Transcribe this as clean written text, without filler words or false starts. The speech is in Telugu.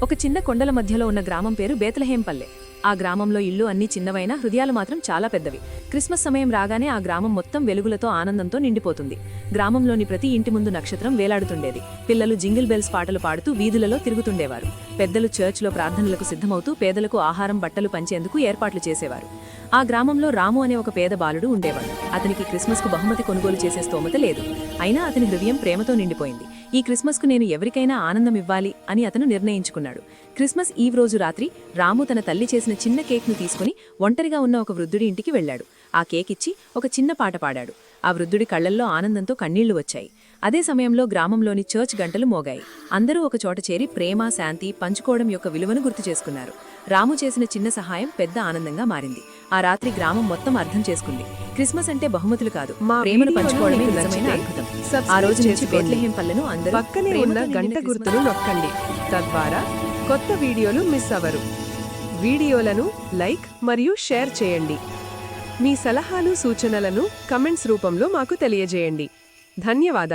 ఒక చిన్న కొండల మధ్యలో ఉన్న గ్రామం పేరు బేత్లెహేంపల్లె. ఆ గ్రామంలో ఇళ్ళు అన్నీ చిన్నవైనా హృదయాలు మాత్రం చాలా పెద్దవి. క్రిస్మస్ సమయం రాగానే ఆ గ్రామం మొత్తం వెలుగులతో ఆనందంతో నిండిపోతుంది. గ్రామంలోని ప్రతి ఇంటి ముందు నక్షత్రం వేలాడుతుండేది. పిల్లలు జింగిల్ బెల్స్ పాటలు పాడుతూ వీధులలో తిరుగుతుండేవారు. పెద్దలు చర్చ్లో ప్రార్థనలకు సిద్ధమవుతూ పేదలకు ఆహారం బట్టలు పంచేందుకు ఏర్పాట్లు చేసేవారు. ఆ గ్రామంలో రాము అనే ఒక పేద బాలుడు ఉండేవాడు. అతనికి క్రిస్మస్కు బహుమతి కొనుగోలు చేసే స్తోమత లేదు. అయినా అతని హృదయం ప్రేమతో నిండిపోయింది. ఈ క్రిస్మస్కు నేను ఎవరికైనా ఆనందం ఇవ్వాలి అని అతను నిర్ణయించుకున్నాడు. క్రిస్మస్ ఈవ్ రోజు రాత్రి రాము తన తల్లి చేసిన చిన్న కేక్ను తీసుకుని ఒంటరిగా ఉన్న ఒక వృద్ధుడి ఇంటికి వెళ్లాడు. ఆ కేక్ ఇచ్చి ఒక చిన్న పాట పాడాడు. ఆ వృద్ధుడి కళ్లల్లో ఆనందంతో కన్నీళ్లు వచ్చాయి. అదే సమయంలో గ్రామంలోని చర్చ్ గంటలు మోగాయి. అందరూ ఒక చోట చేరి ప్రేమ, శాంతి పంచుకోవడం యొక్క విలువను గుర్తు చేసుకున్నారు. రాము చేసిన చిన్న సహాయం పెద్ద ఆనందంగా మారింది. ఆ రాత్రి గ్రామం మొత్తం అర్థం చేసుకుంది. క్రిస్మస్ అంటే బహుమతులు కాదు, ప్రేమను పంచుకోవడమే నిజమైన అద్భుతం. ఆ రోజు నుంచి బేత్లెహేం పల్లెను అందరూ పక్కనే ఉన్న గంట గుర్తును నొక్కండి. తద్వారా కొత్త వీడియోలు మిస్ అవ్వరు. వీడియోలను లైక్ మరియు షేర్ చేయండి. మీ సలహాలు, సూచనలను కమెంట్స్ రూపంలో మాకు తెలియజేయండి. ధన్యవాదాలు.